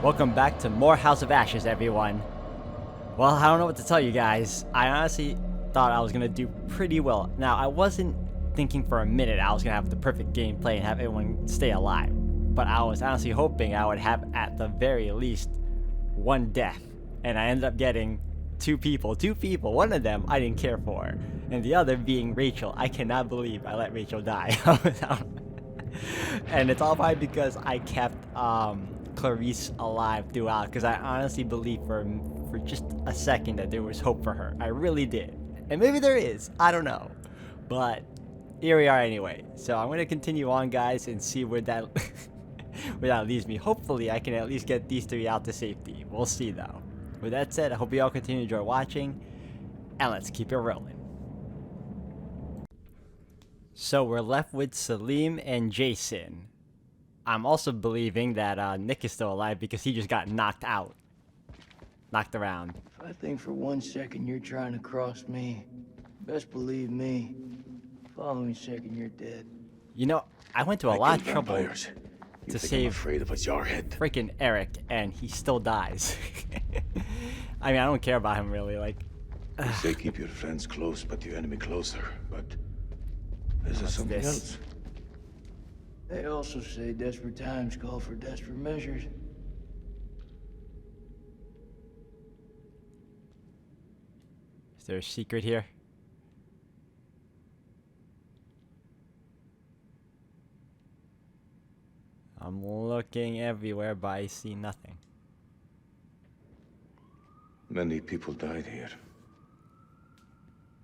Welcome back to more House of Ashes, everyone. Well, I don't know what to tell you guys. I honestly thought I was gonna do pretty well. Now, I wasn't thinking for a minute I was gonna have the perfect gameplay and have everyone stay alive. But I was honestly hoping I would have at the very least one death. And I ended up getting two people. One of them I didn't care for. And the other being Rachel. I cannot believe I let Rachel die. And it's all probably because I kept Clarice alive throughout, because I honestly believe for just a second that there was hope for her. I really did. And maybe there is. I don't know. But here we are anyway. So I'm going to continue on, guys, and see where that where that leaves me. Hopefully I can at least get these three out to safety. We'll see, though. With that said, I hope you all continue to enjoy watching, and let's keep it rolling. So we're left with Salim and Jason. I'm also believing that Nick is still alive because he just got knocked out. Knocked around. If I think for 1 second you're trying to cross me, best believe me, following second you're dead. You know, I went to a lot of trouble to save afraid of a jarhead? freaking Eric, and he still dies. I mean, I don't care about him really, like... They say keep your friends close, but your enemy closer. But this is something else. They also say desperate times call for desperate measures. Is there a secret here? I'm looking everywhere, but I see nothing. Many people died here.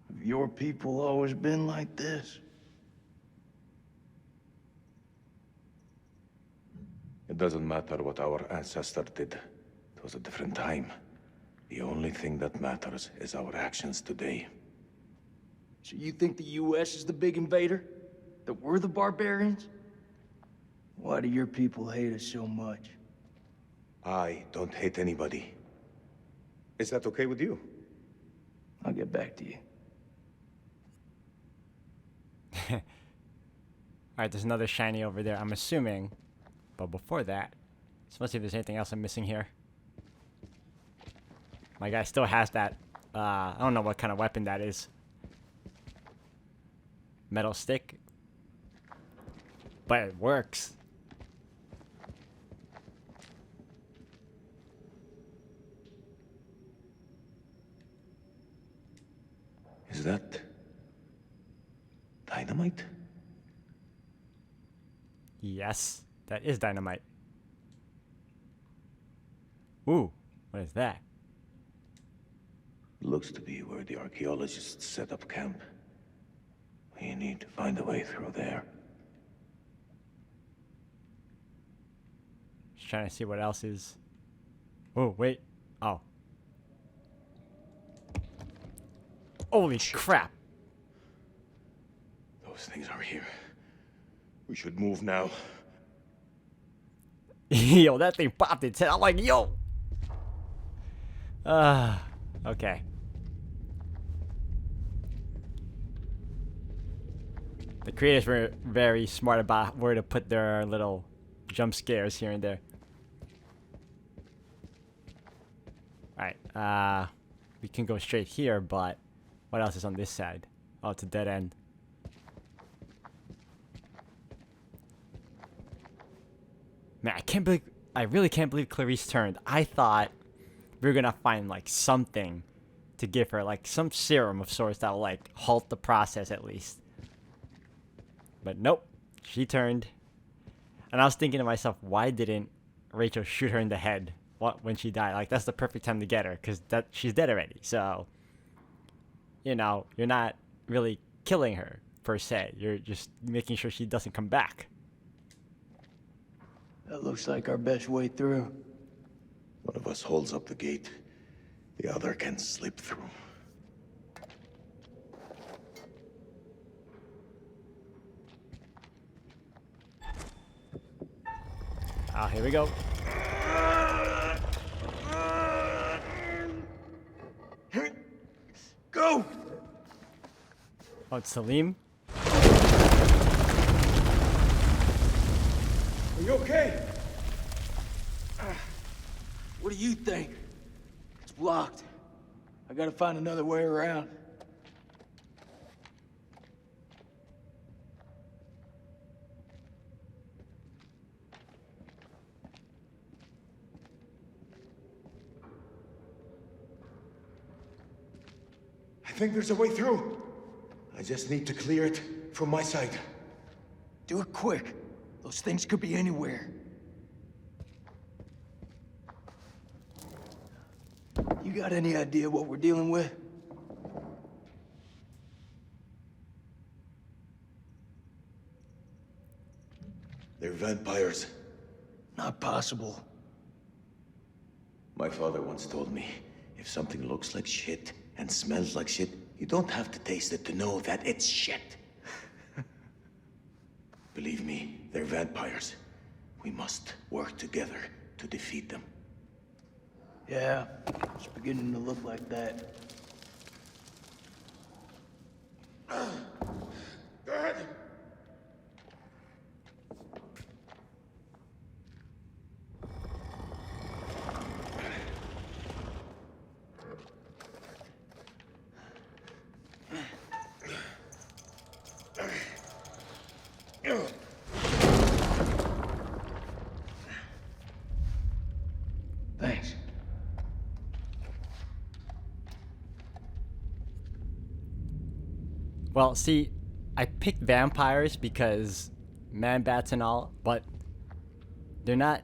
Have your people always been like this? It doesn't matter what our ancestor did. It was a different time. The only thing that matters is our actions today. So you think the U.S. is the big invader? That we're the barbarians? Why do your people hate us so much? I don't hate anybody. Is that okay with you? I'll get back to you. Alright, there's another shiny over there, I'm assuming. But before that, let's see if there's anything else I'm missing here. My guy still has that, I don't know what kind of weapon that is. Metal stick. But it works. Is that dynamite? Yes, that is dynamite. Ooh, what is that? Looks to be where the archaeologists set up camp. We need to find a way through there. Just trying to see what else is. Oh, wait. Oh. Holy crap. Those things are here. We should move now. Yo, that thing popped its head. I'm like, yo. Okay. The creators were very smart about where to put their little jump scares here and there. Alright, we can go straight here, but what else is on this side? Oh, it's a dead end. Man, I really can't believe Clarice turned. I thought we were gonna find like something to give her, like some serum of sorts that will like halt the process at least. But nope, she turned. And I was thinking to myself, why didn't Rachel shoot her in the head when she died? Like, that's the perfect time to get her, because she's dead already. So, you know, you're not really killing her, per se. You're just making sure she doesn't come back. That looks like our best way through. One of us holds up the gate. The other can slip through. Ah, here we go. Go! Oh, it's Salim? Are you okay? What do you think? It's blocked. I gotta find another way around. I think there's a way through. I just need to clear it from my side. Do it quick. Those things could be anywhere. You got any idea what we're dealing with? They're vampires. Not possible. My father once told me, if something looks like shit and smells like shit, you don't have to taste it to know that it's shit. Believe me, they're vampires. We must work together to defeat them. Yeah, it's beginning to look like that. Dad! Thanks. Well, see, I picked vampires because man-bats and all, but they're not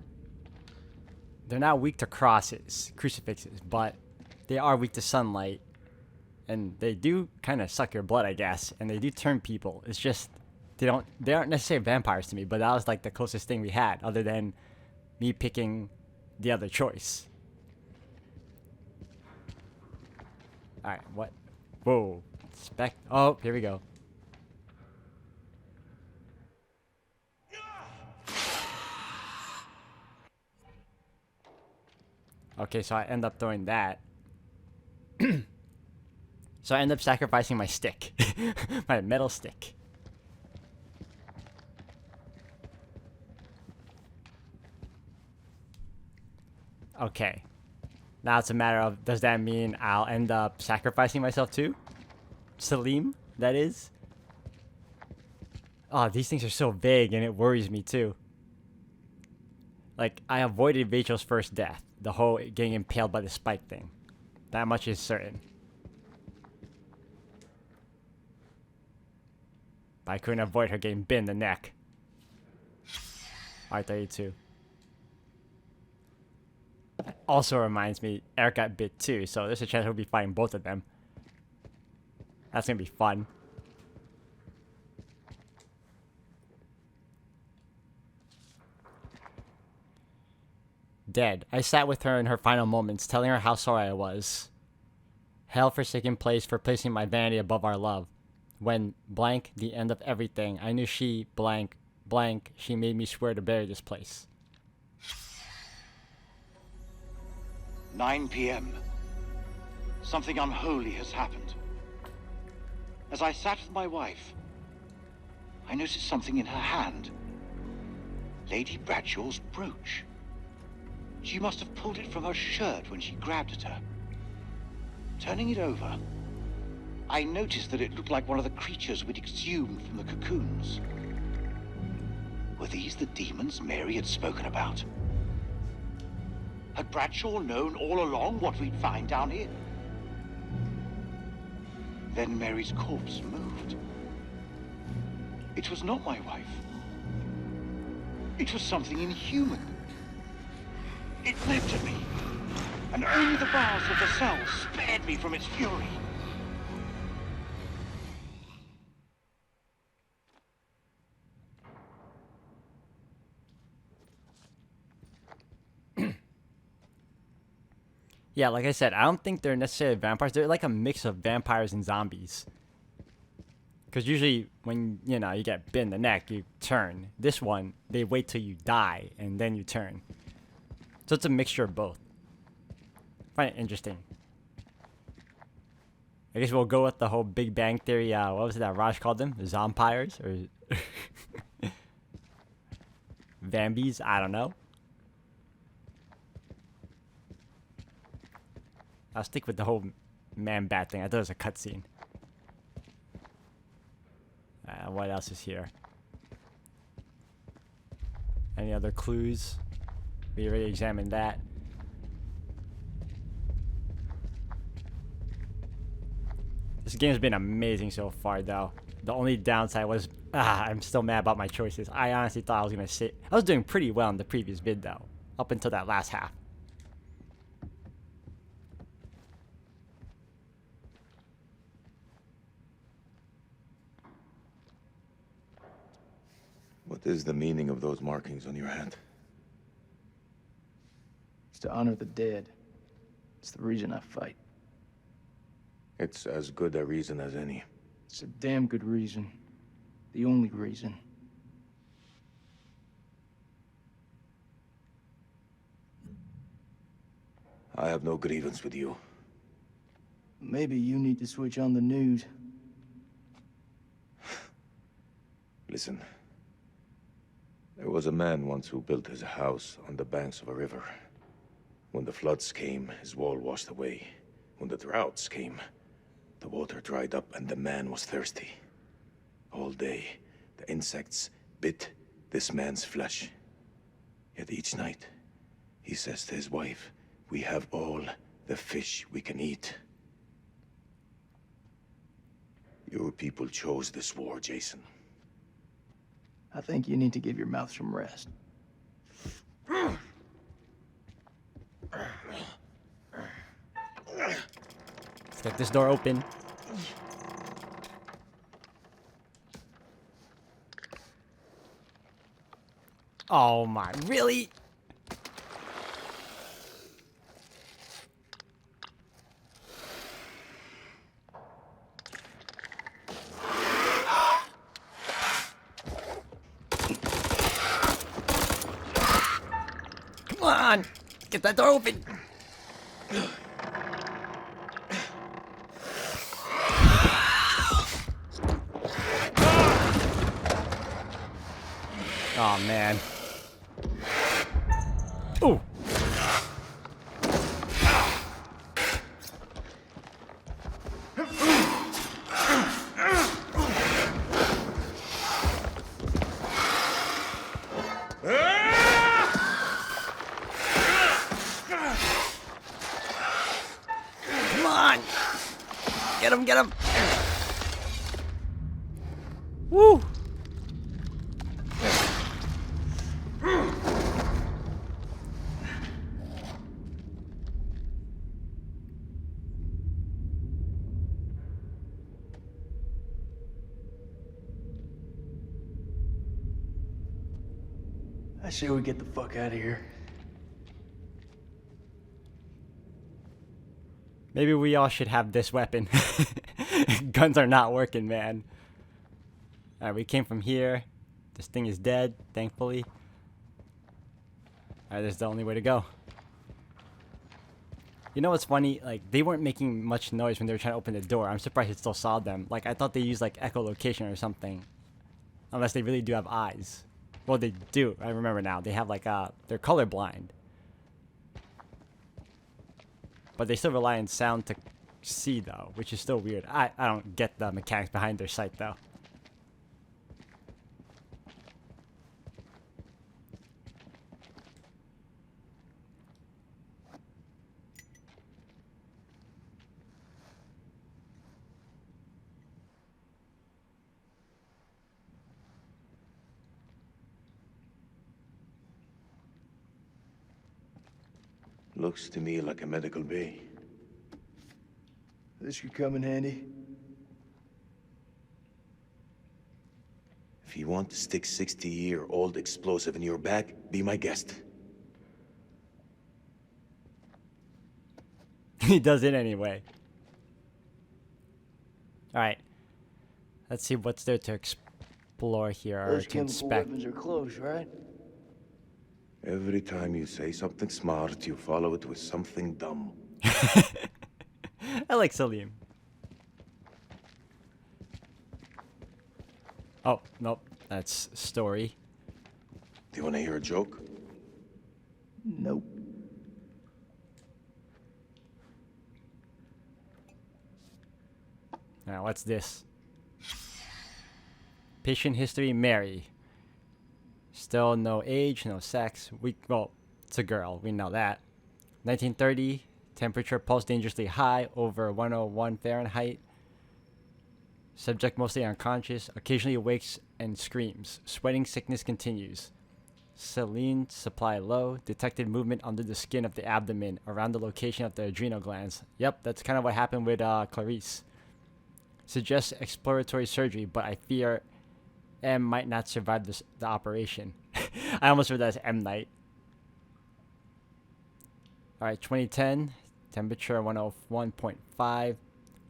weak to crosses, crucifixes, but they are weak to sunlight, and they do kind of suck your blood, I guess, and they do turn people. It's just they aren't necessarily vampires to me, but that was like the closest thing we had, other than me picking the other choice. All right, what? Whoa, Oh, here we go. Okay, so I end up throwing that. So I end up sacrificing my stick. My metal stick. Okay. Now it's a matter of, does that mean I'll end up sacrificing myself too? Salim, that is? Oh, these things are so vague and it worries me too. Like, I avoided Rachel's first death. The whole getting impaled by the spike thing. That much is certain. But I couldn't avoid her getting bit in the neck. R32. Also reminds me, Eric got bit too, so there's a chance we'll be fighting both of them. That's gonna be fun. Dead. I sat with her in her final moments, telling her how sorry I was. Hell-forsaken place for placing my vanity above our love. When, blank, the end of everything, I knew she, blank, blank, she made me swear to bury this place. 9 p.m. Something unholy has happened. As I sat with my wife, I noticed something in her hand. Lady Bradshaw's brooch. She must have pulled it from her shirt when she grabbed at her. Turning it over, I noticed that it looked like one of the creatures we'd exhumed from the cocoons. Were these the demons Mary had spoken about? Had Bradshaw known all along what we'd find down here? Then Mary's corpse moved. It was not my wife. It was something inhuman. It leapt at me, and only the bars of the cell spared me from its fury. Yeah, like I said, I don't think they're necessarily vampires. They're like a mix of vampires and zombies. Because usually when, you know, you get bit in the neck, you turn. This one, they wait till you die, and then you turn. So it's a mixture of both. I find it interesting. I guess we'll go with the whole Big Bang Theory, what was it that Raj called them? Zompires? Or Vambies? I don't know. I'll stick with the whole man-bat thing. I thought it was a cutscene. What else is here? Any other clues? We already examined that. This game's been amazing so far, though. The only downside was, I'm still mad about my choices. I honestly thought I was gonna sit. I was doing pretty well in the previous bid, though, up until that last half. What is the meaning of those markings on your hand? It's to honor the dead. It's the reason I fight. It's as good a reason as any. It's a damn good reason. The only reason. I have no grievance with you. Maybe you need to switch on the news. Listen. There was a man once who built his house on the banks of a river. When the floods came, his wall washed away. When the droughts came, the water dried up and the man was thirsty. All day, the insects bit this man's flesh. Yet each night, he says to his wife, "We have all the fish we can eat." Your people chose this war, Jason. I think you need to give your mouth some rest. Let's get this door open. Oh my, really? Come on! Get that door open! Oh man. Ooh. Come on! Get him, get him! Woo! I say we get the fuck out of here. Maybe we all should have this weapon. Guns are not working, man. Alright, we came from here. This thing is dead, thankfully. Alright, this is the only way to go. You know what's funny? Like, they weren't making much noise when they were trying to open the door. I'm surprised it still saw them. Like, I thought they used, like, echolocation or something. Unless they really do have eyes. Well, they do. I remember now. They have, like, they're colorblind. But they still rely on sound to see, though, which is still weird. I don't get the mechanics behind their sight, though. Looks to me like a medical bay. This could come in handy. If you want to stick 60-year-old explosive in your back, be my guest. He does it anyway. Alright. Let's see what's there to explore here or Those to chemical inspect. weapons are close, right? Every time you say something smart, you follow it with something dumb. I like Salim. Oh, nope. That's story. Do you want to hear a joke? Nope. Now, what's this? Patient history, Mary. Still no age, no sex. Well, it's a girl. We know that. 1930, temperature pulse dangerously high, over 101 Fahrenheit. Subject mostly unconscious, occasionally awakes and screams. Sweating sickness continues. Saline supply low. Detected movement under the skin of the abdomen around the location of the adrenal glands. Yep, that's kind of what happened with Clarice. Suggests exploratory surgery, but I fear M might not survive the operation. I almost read that as M Night. Alright, 2010. Temperature 101.5.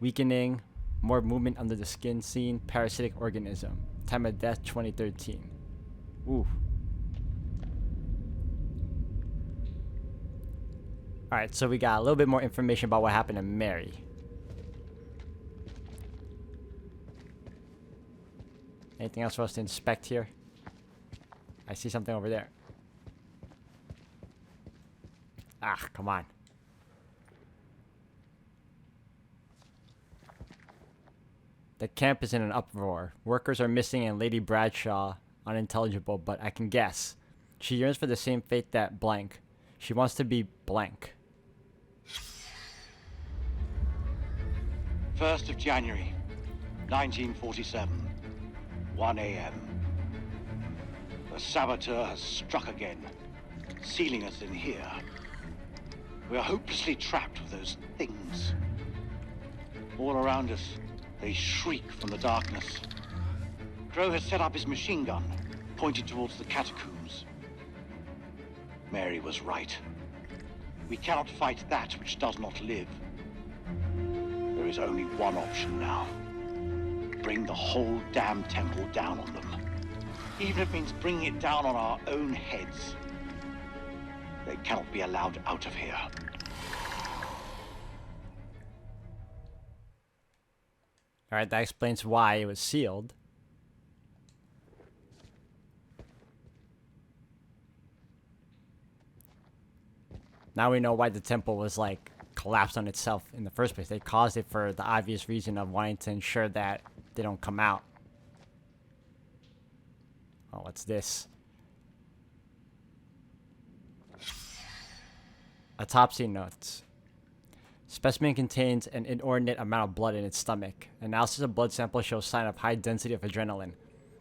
Weakening. More movement under the skin seen. Parasitic organism. Time of death 2013. Ooh. Alright, so we got a little bit more information about what happened to Mary. Anything else for us to inspect here? I see something over there. Ah, come on. The camp is in an uproar. Workers are missing and Lady Bradshaw unintelligible, but I can guess. She yearns for the same fate that blank. She wants to be blank. 1st of January, 1947, 1 a.m. The saboteur has struck again, sealing us in here. We are hopelessly trapped with those things. All around us, they shriek from the darkness. Crow has set up his machine gun, pointed towards the catacombs. Mary was right. We cannot fight that which does not live. There is only one option now. Bring the whole damn temple down on them. Even if it means bringing it down on our own heads. They cannot be allowed out of here. Alright, that explains why it was sealed. Now we know why the temple was like collapsed on itself in the first place. They caused it for the obvious reason of wanting to ensure that they don't come out. Oh, what's this? Autopsy notes. Specimen contains an inordinate amount of blood in its stomach. Analysis of blood sample shows sign of high density of adrenaline.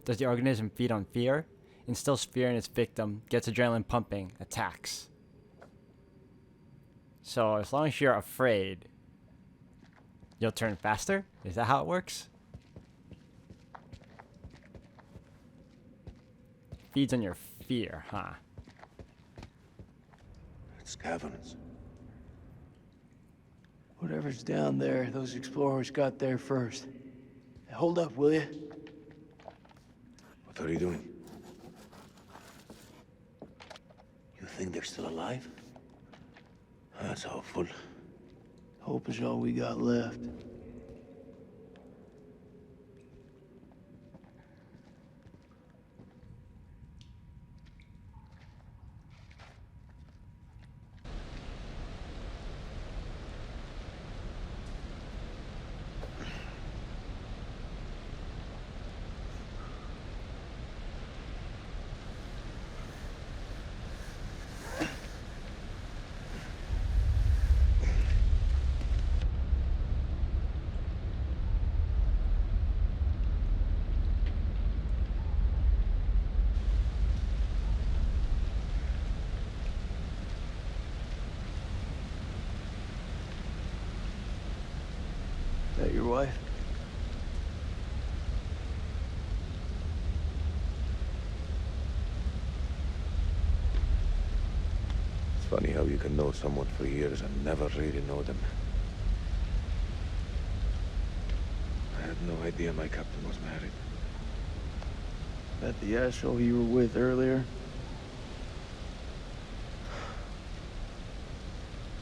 Does the organism feed on fear? Instills fear in its victim, gets adrenaline pumping, attacks. So as long as you're afraid, you'll turn faster? Is that how it works? Feeds on your fear, huh? It's caverns. Whatever's down there, those explorers got there first. Hey, hold up, will you? What are you doing? You think they're still alive? That's hopeful. Hope is all we got left. That your wife? It's funny how you can know someone for years and never really know them. I had no idea my captain was married. That the asshole you were with earlier?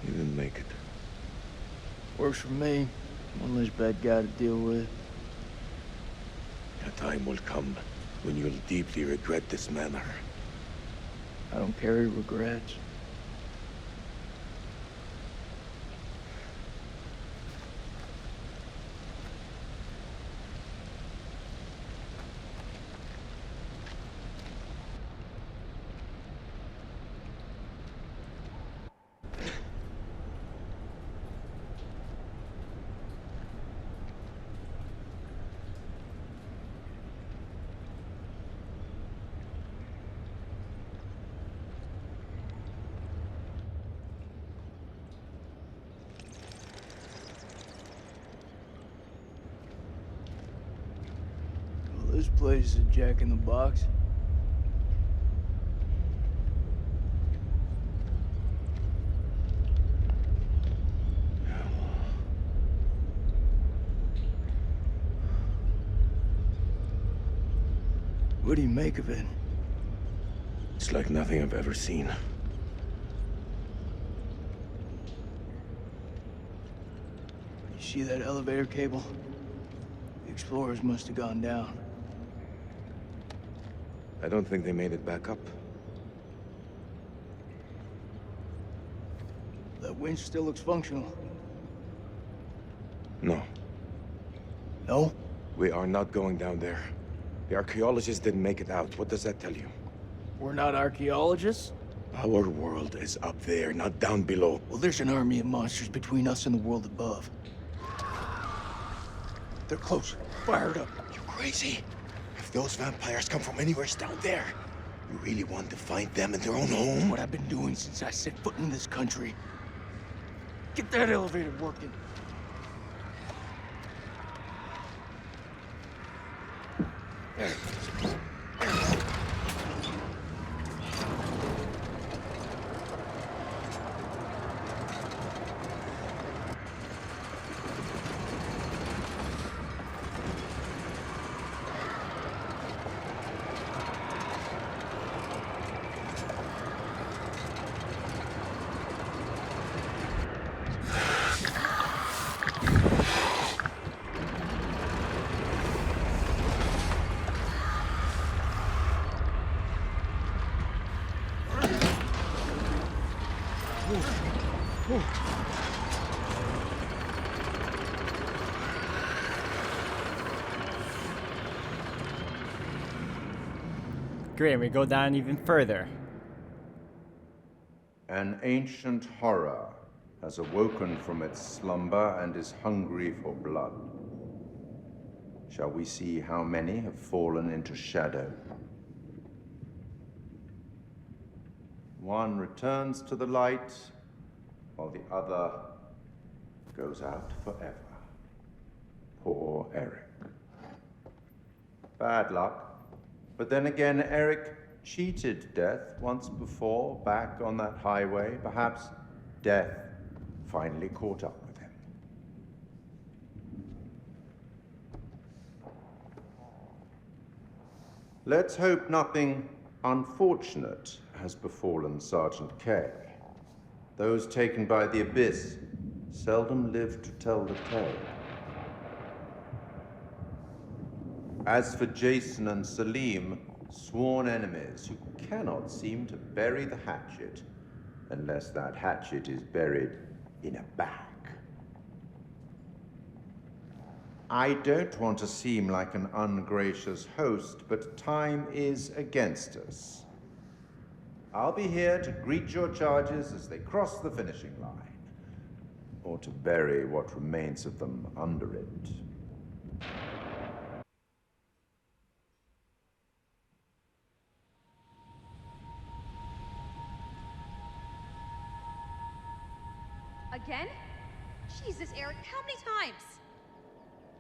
He didn't make it. Works for me. One less bad guy to deal with. A time will come when you'll deeply regret this manner. I don't carry regrets. This place is a jack in the box. What do you make of it? It's like nothing I've ever seen. You see that elevator cable? The explorers must have gone down. I don't think they made it back up. That winch still looks functional. No, No? we are not going down there. The archaeologists didn't make it out. What does that tell you? We're not archaeologists? Our world is up there, not down below. Well, there's an army of monsters between us and the world above. They're close. Fired up. You crazy? If those vampires come from anywhere down there, you really want to find them in their own home? What I've been doing since I set foot in this country. Get that elevator working. Great, and we go down even further. An ancient horror has awoken from its slumber and is hungry for blood. Shall we see how many have fallen into shadow? One returns to the light, while the other goes out forever. Poor Eric. Bad luck. But then again, Eric cheated death once before, back on that highway. Perhaps death finally caught up with him. Let's hope nothing unfortunate has befallen Sergeant K. Those taken by the Abyss seldom live to tell the tale. As for Jason and Salim, sworn enemies who cannot seem to bury the hatchet unless that hatchet is buried in a bag. I don't want to seem like an ungracious host, but time is against us. I'll be here to greet your charges as they cross the finishing line, or to bury what remains of them under it. Again? Jesus, Eric, how many times?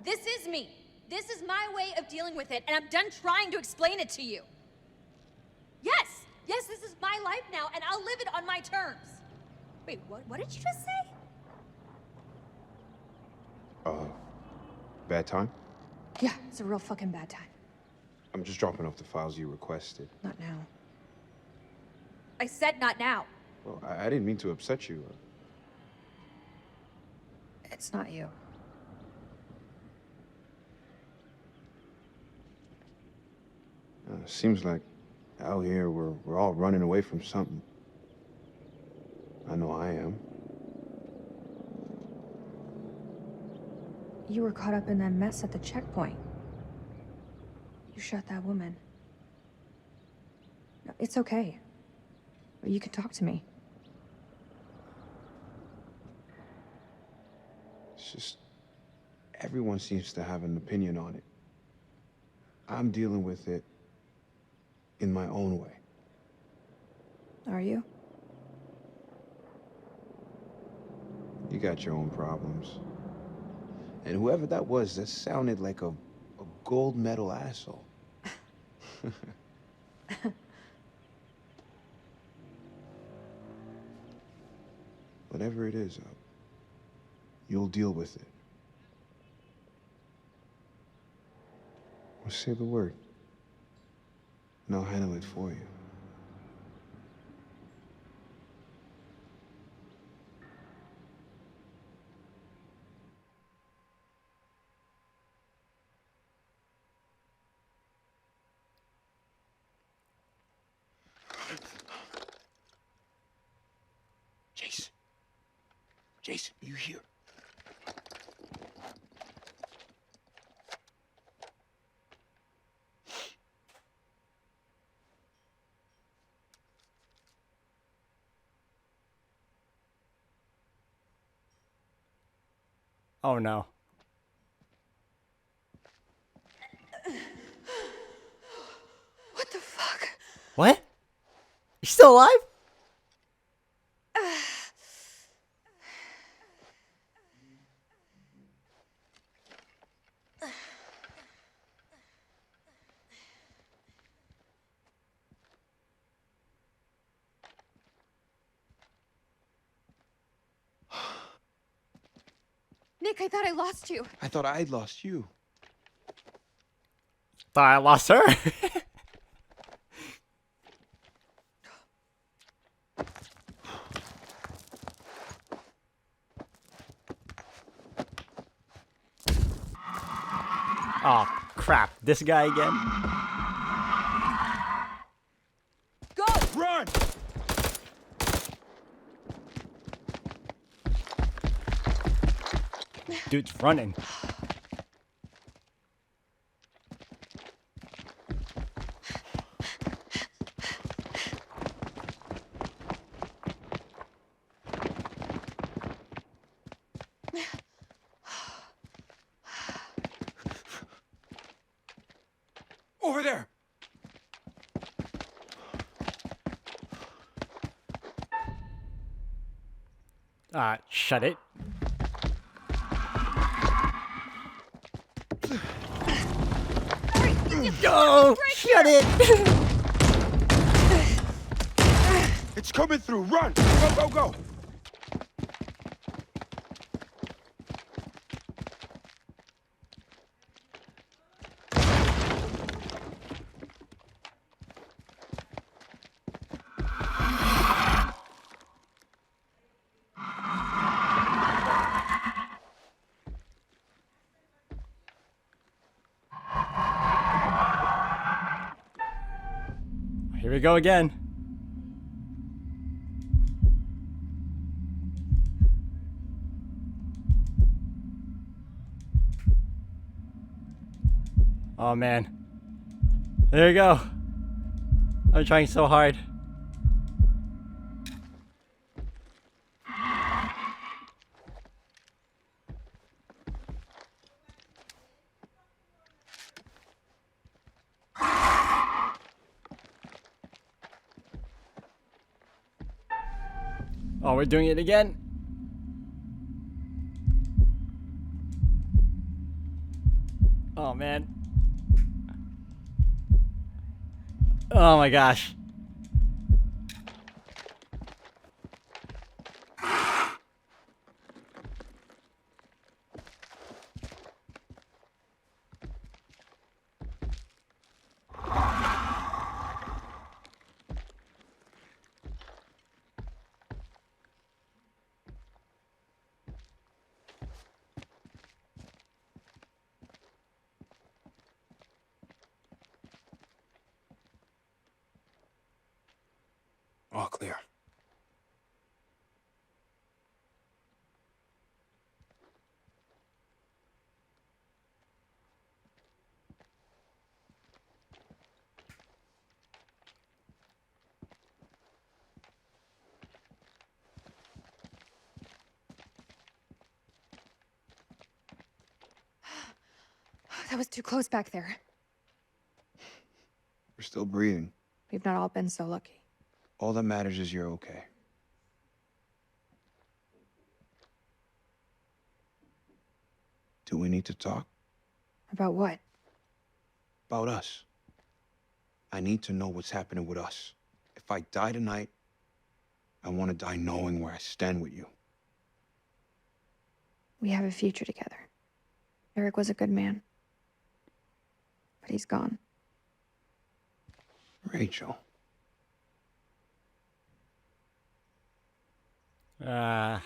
This is me. This is my way of dealing with it, and I'm done trying to explain it to you. Yes, this is my life now, and I'll live it on my terms. Wait, what did you just say? Bad time? Yeah, it's a real fucking bad time. I'm just dropping off the files you requested. Not now. I said not now. Well, I didn't mean to upset you. It's not you. Seems like out here we're all running away from something. I know I am. You were caught up in that mess at the checkpoint. You shot that woman. No, it's okay. You can talk to me. It's just everyone seems to have an opinion on it. I'm dealing with it in my own way. Are you? You got your own problems. And whoever that was, that sounded like a gold medal asshole. Whatever it is, you'll deal with it. Or say the word, and I'll handle it for you. Jason. Jason, you here? Oh no. What the fuck? What? You still alive? Nick, I thought I lost you. I thought I'd lost you. Thought I lost her. Oh, crap. This guy again? Go! Run! Dude's running. Over there! Shut it. Go! Shut it! It's coming through! Run! Go, go, go! Here we go again. Oh man. There you go. I'm trying so hard. Oh, we're doing it again. Oh man. Oh my gosh. All clear. That was too close back there. We're still breathing. We've not all been so lucky. All that matters is you're okay. Do we need to talk? About what? About us. I need to know what's happening with us. If I die tonight, I want to die knowing where I stand with you. We have a future together. Eric was a good man. But he's gone. Rachel. Uh,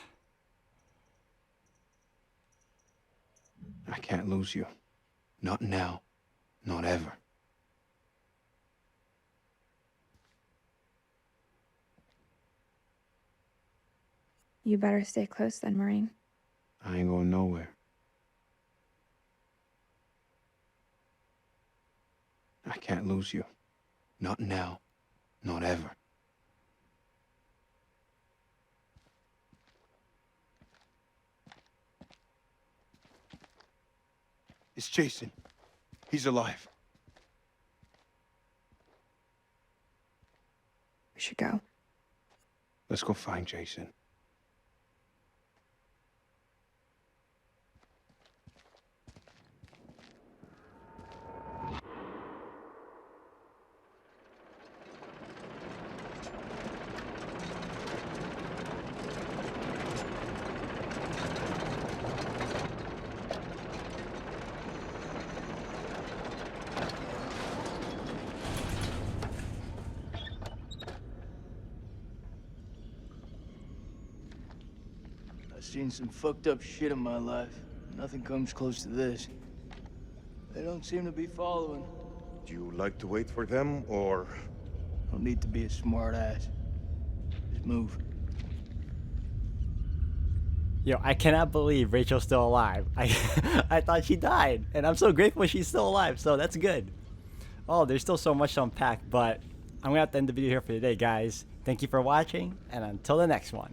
I can't lose you. Not now. Not ever. You better stay close then, Marine. I ain't going nowhere. I can't lose you. Not now. Not ever. It's Jason. He's alive. We should go. Let's go find Jason. I've seen some fucked up shit in my life. Nothing comes close to this. They don't seem to be following. Do you like to wait for them, or...? Don't need to be a smart ass. Just move. yo, I cannot believe Rachel's still alive. I thought she died, and I'm so grateful she's still alive, so that's good. Oh, there's still so much to unpack, but I'm gonna have to end the video here for today, guys. Thank you for watching, and until the next one.